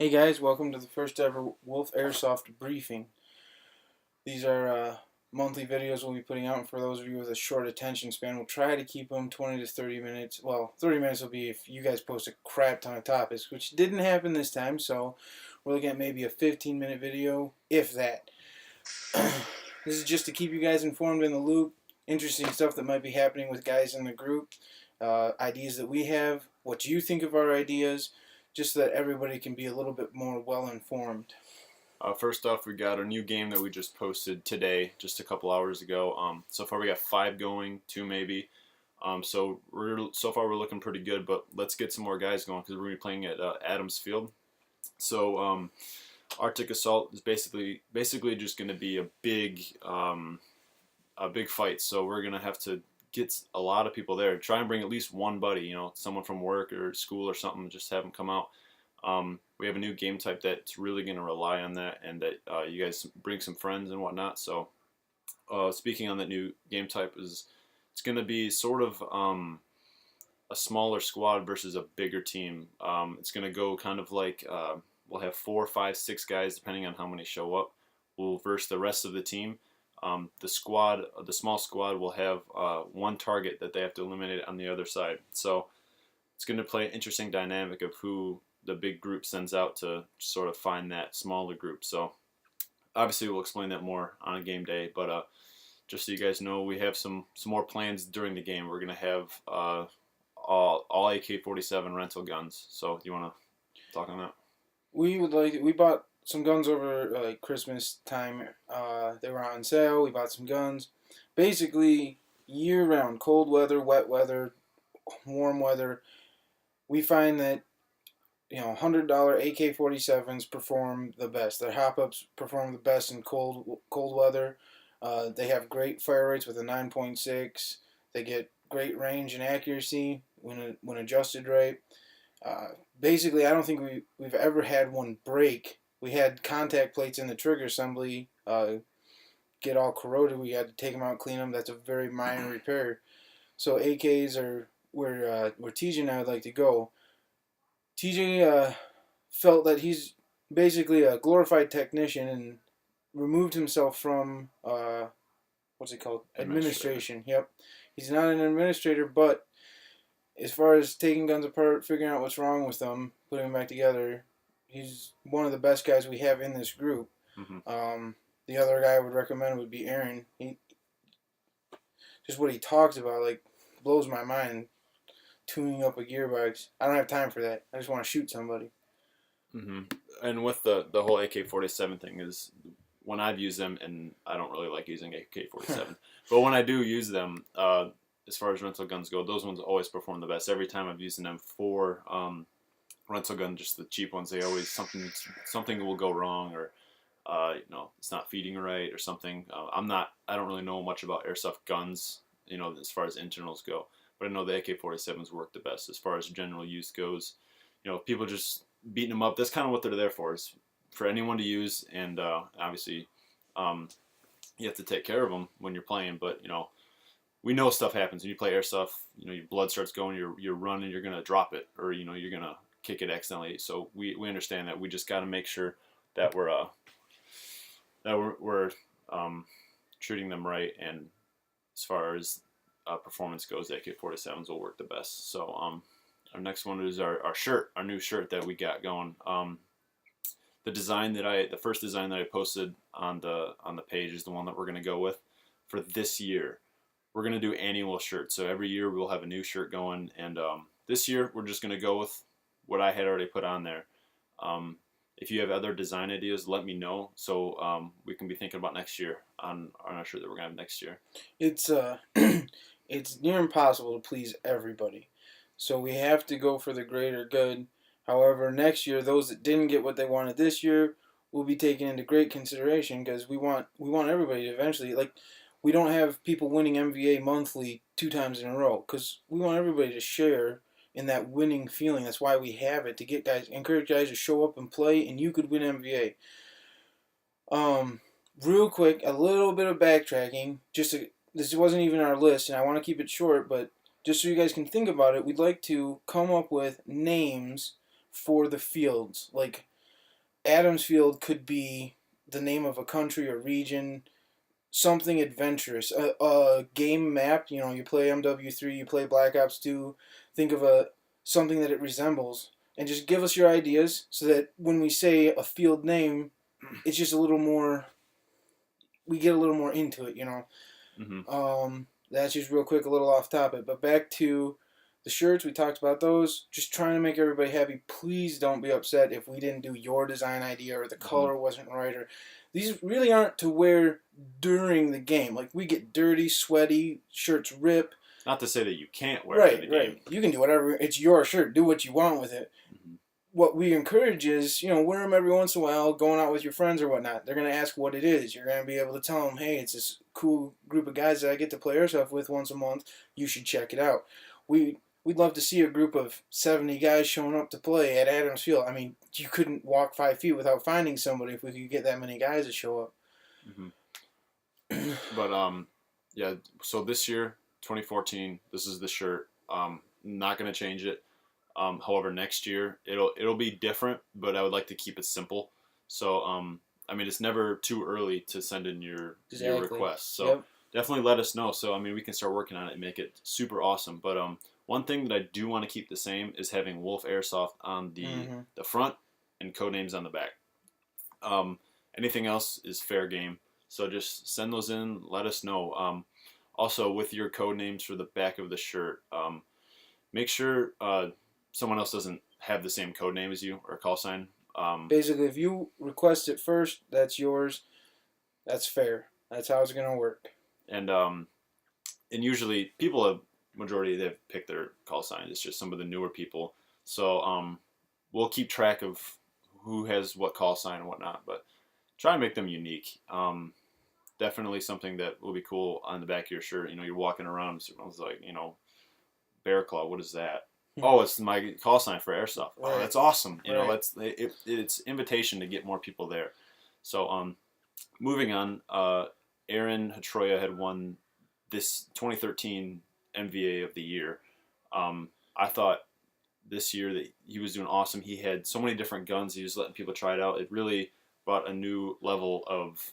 Hey guys, welcome to the first ever Wolf Airsoft briefing. These are monthly videos we'll be putting out, and for those of you with a short attention span, we'll try to keep them 20 to 30 minutes. Well, 30 minutes will be if you guys post a crap ton of topics, which didn't happen this time, so we're looking at maybe a 15-minute video, if that. This is just to keep you guys informed in the loop, interesting stuff that might be happening with guys in the group, ideas that we have, what you think of our ideas, just so that everybody can be a little bit more well informed. First off, we got a new game that we just posted today, just a couple hours ago. So far we got 5 going, 2 maybe. So far we're looking pretty good, but let's get some more guys going because we're gonna be playing at Adams Field. So Arctic Assault is basically just gonna be a big fight. So we're gonna have to get a lot of people there. Try and bring at least one buddy, someone from work or school or something. Just have them come out. We have a new game type that's really going to rely on that, and that you guys bring some friends and whatnot. So, speaking on that new game type, it's going to be sort of a smaller squad versus a bigger team. It's going to go kind of like we'll have 4, 5, 6 guys depending on how many show up. We'll verse the rest of the team. The small squad will have one target that they have to eliminate on the other side. So it's going to play an interesting dynamic of who the big group sends out to sort of find that smaller group. So obviously we'll explain that more on a game day, but just so you guys know, we have some more plans during the game. We're going to have all AK-47 rental guns. So do you want to talk on that? We bought some guns over Christmas time. They were on sale. We bought some guns. Basically, year round, cold weather, wet weather, warm weather. We find that $100 AK-47s perform the best. Their hop-ups perform the best in cold weather. They have great fire rates with a 9.6. They get great range and accuracy when adjusted right. Basically, I don't think we've ever had one break. We had contact plates in the trigger assembly get all corroded. We had to take them out, clean them. That's a very minor repair. So AKs are where TJ and I would like to go. TJ felt that he's basically a glorified technician and removed himself from what's it called? Administration. Yep. He's not an administrator, but as far as taking guns apart, figuring out what's wrong with them, putting them back together, he's one of the best guys we have in this group. Mm-hmm. The other guy I would recommend would be Aaron. Just what he talks about, blows my mind. Tuning up a gearbox. I don't have time for that. I just want to shoot somebody. Mm-hmm. And with the whole AK-47 thing is, when I've used them, and I don't really like using AK-47, but when I do use them, as far as rental guns go, those ones always perform the best. Every time I've used them for rental guns, just the cheap ones, they always something will go wrong, or it's not feeding right or something. I don't really know much about airsoft guns, as far as internals go. But I know the AK-47s work the best as far as general use goes. People just beating them up. That's kind of what they're there for. Is for anyone to use, and obviously, you have to take care of them when you're playing. But we know stuff happens when you play airsoft. Your blood starts going. You're running. You're gonna drop it, or you're gonna kick it accidentally. So we understand that. We just got to make sure that we're treating them right, and as far as performance goes, AK-47s will work the best. So our next one is our shirt, our new shirt that we got going. The first design that I posted on the page is the one that we're going to go with for this year. We're going to do annual shirts, so every year we'll have a new shirt going, and this year we're just going to go with what I had already put on there. If you have other design ideas, let me know, so we can be thinking about next year on our shirt that we're going to have next year. It's it's near impossible to please everybody, so we have to go for the greater good. However, next year, those that didn't get what they wanted this year will be taken into great consideration, because we want everybody to eventually, we don't have people winning MVA monthly 2 times in a row, because we want everybody to share in that winning feeling. That's why we have it, to encourage guys to show up and play, and you could win MVA. Real quick, a little bit of backtracking. This wasn't even our list, and I want to keep it short, but just so you guys can think about it, we'd like to come up with names for the fields. Adamsfield could be the name of a country or region, something adventurous, a game map. You know, you play MW3, you play Black Ops 2. Think of a something that it resembles, and just give us your ideas so that when we say a field name, it's just a little more. We get a little more into it, you know. That's just real quick, a little off topic, but back to the shirts. We talked about those. Just trying to make everybody happy. Please don't be upset if we didn't do your design idea or the color wasn't right, or these really aren't to wear during the game. Like, we get dirty, sweaty, shirts rip. Not to say that you can't wear it in the game. You can do whatever. It's your shirt. Do what you want with it. What we encourage is, you know, wear them every once in a while, going out with your friends or whatnot. They're going to ask what it is. You're going to be able to tell them, hey, it's this cool group of guys that I get to play airsoft with once a month. You should check it out. We'd love to see a group of 70 guys showing up to play at Adams Field. I mean, you couldn't walk 5 feet without finding somebody if we could get that many guys to show up. But, yeah, so this year, 2014, this is the shirt. Not going to change it. However, next year it'll be different, but I would like to keep it simple. So, I mean, it's never too early to send in your requests. So definitely let us know. So, I mean, we can start working on it and make it super awesome. But one thing that I do want to keep the same is having Wolf Airsoft on the front and Codenames on the back. Anything else is fair game. So just send those in. Let us know. Also, with your code names for the back of the shirt, make sure someone else doesn't have the same code name as you or call sign. Basically, if you request it first, that's yours. That's fair. That's how it's gonna work. And usually people have majority they've picked their call sign. It's just some of the newer people. So we'll keep track of who has what call sign and whatnot, but try and make them unique. Definitely something that will be cool on the back of your shirt. You know, you're walking around, someone's like, you know, Bear Claw, what is that? Oh, it's my call sign for airsoft. Oh, that's awesome. You know, it's invitation to get more people there. So, moving on, Aaron Hatroya had won this 2013 MVA of the year. I thought this year that he was doing awesome. He had so many different guns. He was letting people try it out. It really brought a new level of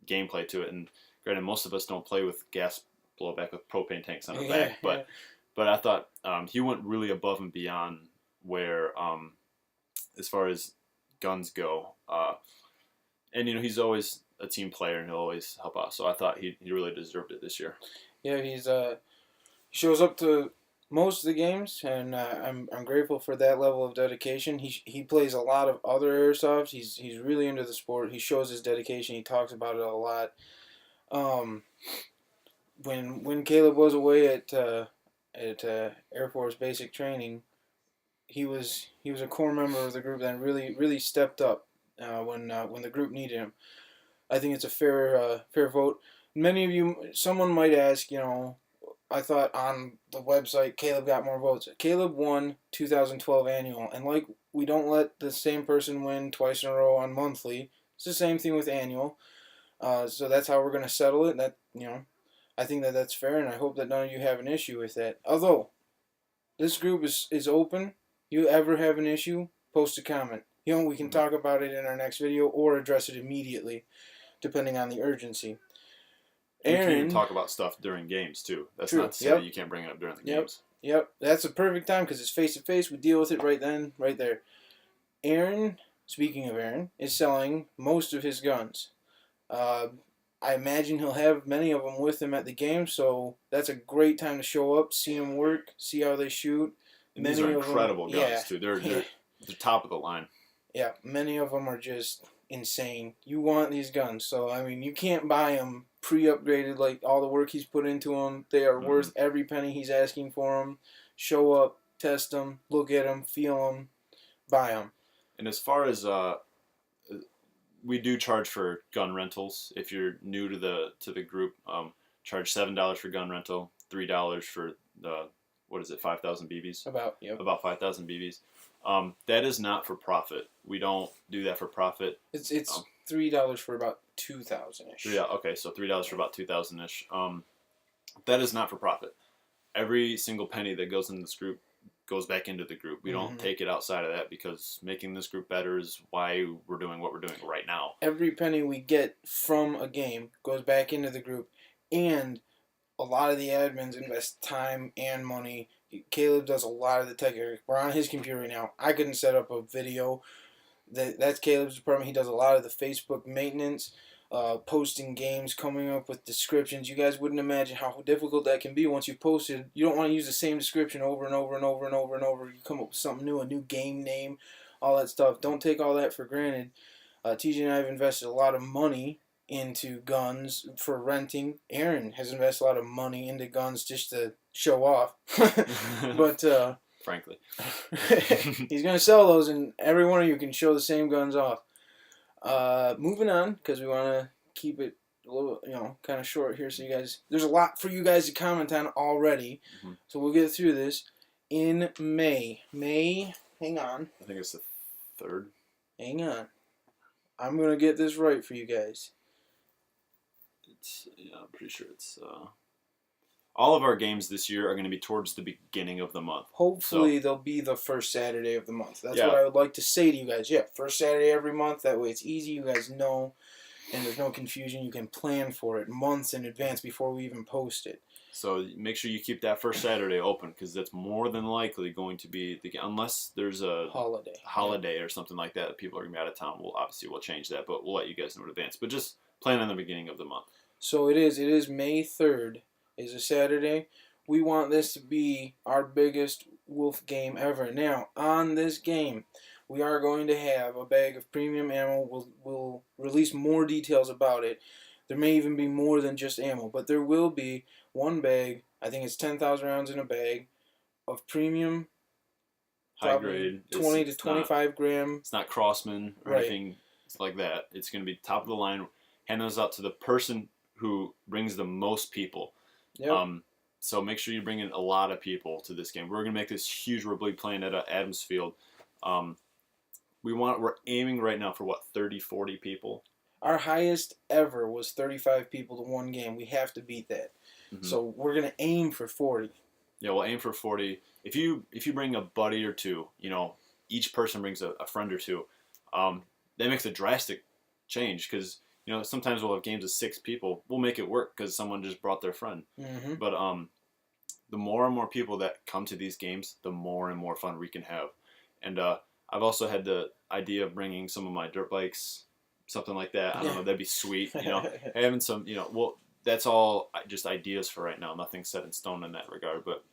gameplay to it. And granted, most of us don't play with gas blowback with propane tanks on the back, but I thought he went really above and beyond where, as far as guns go. And, you know, he's always a team player and he'll always help out. So I thought he really deserved it this year. Yeah, he shows up to most of the games, and I'm grateful for that level of dedication. He plays a lot of other airsoft. He's really into the sport. He shows his dedication. He talks about it a lot. When Caleb was away at Air Force Basic Training, he was a core member of the group that really stepped up when the group needed him. I think it's a fair vote. Many of you, someone might ask, you know, I thought on the website Caleb got more votes. Caleb won 2012 annual, and like, we don't let the same person win twice in a row on monthly. It's the same thing with annual. So that's how we're going to settle it. That, you know, I think that's fair, and I hope that none of you have an issue with that. Although, this group is open. You ever have an issue, post a comment. You know, we can talk about it in our next video or address it immediately, depending on the urgency. Aaron, you can talk about stuff during games, too. That's not to say that you can't bring it up during the games. Yep, that's a perfect time because it's face-to-face. We deal with it right then, right there. Aaron, speaking of Aaron, is selling most of his guns. I imagine he'll have many of them with him at the game, so that's a great time to show up, see them work, see how they shoot. And these are incredible guns, too. They're top of the line. Yeah, many of them are just insane. You want these guns, so, I mean, you can't buy them pre-upgraded, like all the work he's put into them. They are worth every penny he's asking for them. Show up, test them, look at them, feel them, buy them. And as far as we do charge for gun rentals. If you're new to the group, charge $7 for gun rental, $3 for the 5,000 BBs. About 5,000 BBs. That is not for profit. We don't do that for profit. It's $3 for about 2,000-ish. Yeah, okay, so $3 for about 2,000-ish. That is not for profit. Every single penny that goes into this group goes back into the group. We don't Mhm. take it outside of that, because making this group better is why we're doing what we're doing right now. Every penny we get from a game goes back into the group, and a lot of the admins invest time and money. Caleb does a lot of the tech. We're on his computer right now. I couldn't set up a video. That's Caleb's department. He does a lot of the Facebook maintenance, posting games, coming up with descriptions. You guys wouldn't imagine how difficult that can be once you post it. You don't want to use the same description over and over and over and over and over. You come up with something new, a new game name, all that stuff. Don't take all that for granted. TJ and I have invested a lot of money into guns for renting. Aaron has invested a lot of money into guns just to show off. But Frankly. he's going to sell those, and every one of you can show the same guns off. Moving on, because we want to keep it a little, kind of short here, so you guys, there's a lot for you guys to comment on already. Mhm. So we'll get through this. In May, hang on. I think it's the 3rd. Hang on. I'm going to get this right for you guys. I'm pretty sure it's... all of our games this year are going to be towards the beginning of the month. Hopefully they'll be the first Saturday of the month. That's Yeah. what I would like to say to you guys. Yeah, first Saturday every month. That way it's easy. You guys know, and there's no confusion. You can plan for it months in advance before we even post it. So make sure you keep that first Saturday open, because that's more than likely going to be unless there's a Holiday or something like that. People are going to be out of town. We'll change that, but we'll let you guys know in advance. But just plan on the beginning of the month. So it is May 3rd is a Saturday. We want this to be our biggest wolf game ever. Now, on this game, we are going to have a bag of premium ammo. We'll release more details about it. There may even be more than just ammo, but there will be one bag, I think it's 10,000 rounds in a bag, of premium, High grade. 20 to 25 gram. It's not Crossman or Right. anything like that. It's going to be top of the line. Hand those out to the person who brings the most people. Yep. So make sure you bring in a lot of people to this game. We're going to make this huge. We're playing at Adams Field. We're aiming right now for 30, 40 people. Our highest ever was 35 people to one game. We have to beat that. Mm-hmm. So we're going to aim for 40. Yeah, we'll aim for 40. If you bring a buddy or two, each person brings a friend or two, that makes a drastic change, because sometimes we'll have games of 6 people. We'll make it work because someone just brought their friend. Mm-hmm. But the more and more people that come to these games, the more and more fun we can have. And I've also had the idea of bringing some of my dirt bikes, something like that. I don't know, that'd be sweet. Having some, that's all just ideas for right now. Nothing set in stone in that regard. But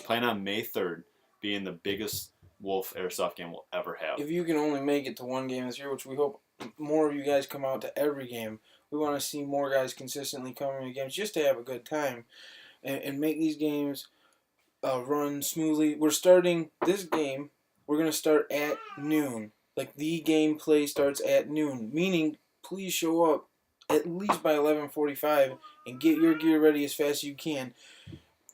plan on May 3rd being the biggest Wolf Airsoft game we'll ever have. If you can only make it to one game this year, which we hope more of you guys come out to every game, we want to see more guys consistently coming to games just to have a good time and make these games run smoothly. We're starting this game. We're going to start at noon. Like, the gameplay starts at noon, meaning please show up at least by 11:45 and get your gear ready as fast as you can.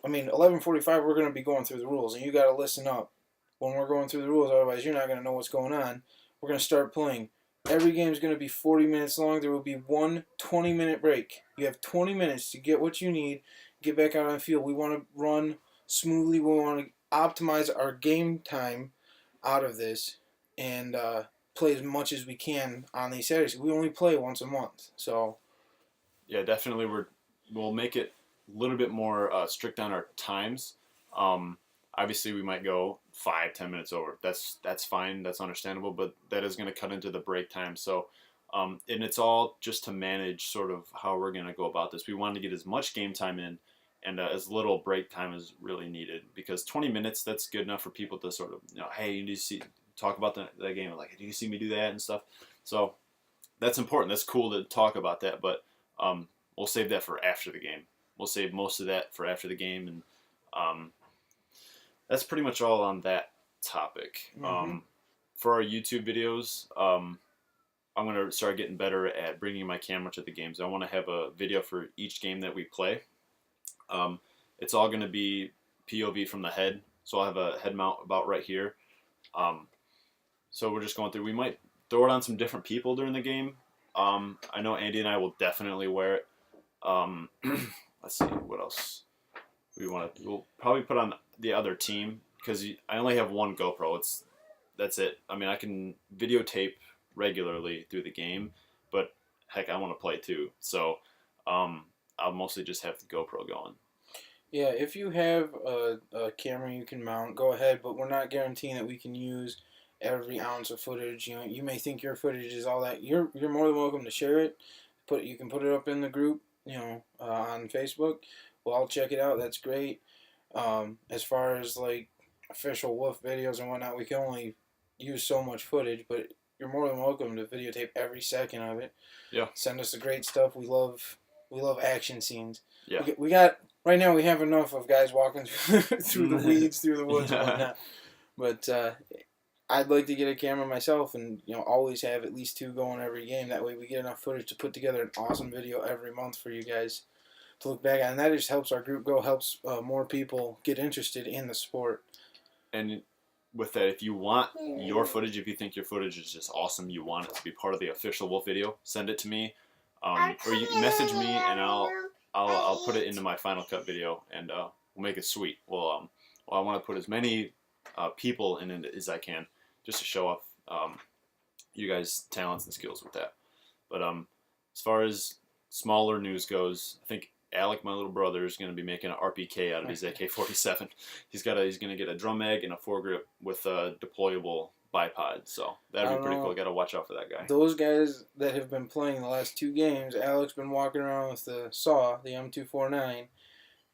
I mean, 11:45 we're going to be going through the rules, and you got to listen up when we're going through the rules, otherwise you're not going to know what's going on. We're going to start playing. Every game is going to be 40 minutes long. There will be one 20-minute break. You have 20 minutes to get what you need, get back out on the field. We want to run smoothly. We want to optimize our game time out of this and play as much as we can on these Saturdays. We only play once a month, so yeah, definitely we'll make it a little bit more strict on our times. Obviously, we might go 5-10 minutes over. That's fine. That's understandable. But that is going to cut into the break time. So, and it's all just to manage sort of how we're going to go about this. We want to get as much game time in and as little break time as really needed, because 20 minutes, that's good enough for people to sort of, hey, you need to talk about that game. Like, do you see me do that and stuff? So that's important. That's cool to talk about that. But we'll save that for after the game. We'll save most of that for after the game. And that's pretty much all on that topic. Mm-hmm. For our YouTube videos, I'm going to start getting better at bringing my camera to the games. I want to have a video for each game that we play. It's all going to be POV from the head, so I'll have a head mount about right here. So we're just going through. We might throw it on some different people during the game. I know Andy and I will definitely wear it. Let's see, what else we'll probably put on the other team, because I only have one GoPro. That's it. I mean, I can videotape regularly through the game, but heck, I want to play too. So I'll mostly just have the GoPro going. Yeah, if you have a camera you can mount, go ahead, but we're not guaranteeing that we can use every ounce of footage. You know, you may think your footage is all that. You're more than welcome to share it. You can put it up in the group, on Facebook. Well, I'll check it out. That's great. As far as like official wolf videos and whatnot, we can only use so much footage, but you're more than welcome to videotape every second of it. Yeah. Send us the great stuff. We love action scenes. Yeah. We got right now. We have enough of guys walking through the weeds, through the woods, and whatnot. But I'd like to get a camera myself, and always have at least 2 going every game. That way, we get enough footage to put together an awesome video every month for you guys to look back at, and that just helps our group grow, helps more people get interested in the sport. And with that, if you want your footage, if you think your footage is just awesome, you want it to be part of the official wolf video, send it to me, or you can message me, and I'll put it into my Final Cut video, and we'll make it sweet. Well, I want to put as many people in it as I can, just to show off you guys' talents and skills with that. But as far as smaller news goes, I think Alec, my little brother, is going to be making an RPK out of his AK-47. He's going to get a drum mag and a foregrip with a deployable bipod. So that'd be pretty cool. Got to watch out for that guy. Those guys that have been playing the last 2 games, Alec's been walking around with the SAW, the M249,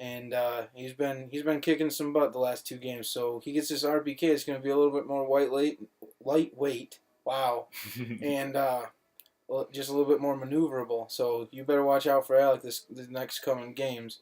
and he's been kicking some butt the last 2 games. So he gets this RPK. It's going to be a little bit more lightweight. Wow, and just a little bit more maneuverable. So you better watch out for Alec the next coming games.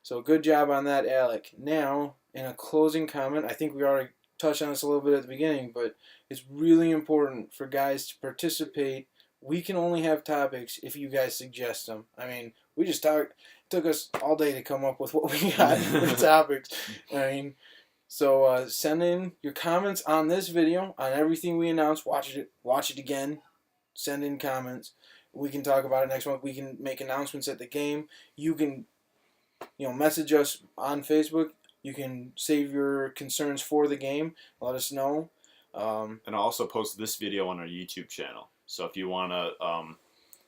So good job on that, Alec. Now, in a closing comment, I think we already touched on this a little bit at the beginning, but it's really important for guys to participate. We can only have topics if you guys suggest them. I mean, we just talked. It took us all day to come up with what we got for topics. I mean, so send in your comments on this video, on everything we announced. Watch it again. Send in comments. We can talk about it next month. We can make announcements at the game. You can, message us on Facebook. You can save your concerns for the game. Let us know. And I'll also post this video on our YouTube channel. So if you want to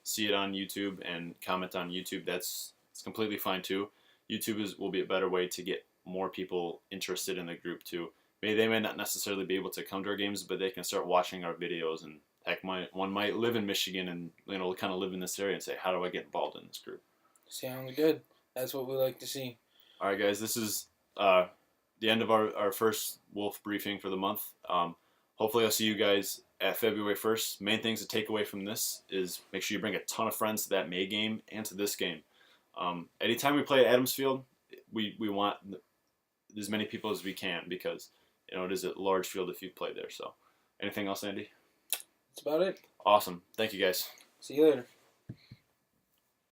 see it on YouTube and comment on YouTube, it's completely fine too. YouTube will be a better way to get more people interested in the group too. They may not necessarily be able to come to our games, but they can start watching our videos, and heck, one might live in Michigan and kind of live in this area and say, how do I get involved in this group? Sounds good. That's what we like to see. All right, guys, this is the end of our first Wolf briefing for the month. Hopefully I'll see you guys at February 1st. Main things to take away from this is make sure you bring a ton of friends to that May game and to this game. Anytime we play at Adams Field, we want as many people as we can, because it is a large field if you play there. So anything else, Andy? That's about it. Awesome. Thank you, guys. See you later.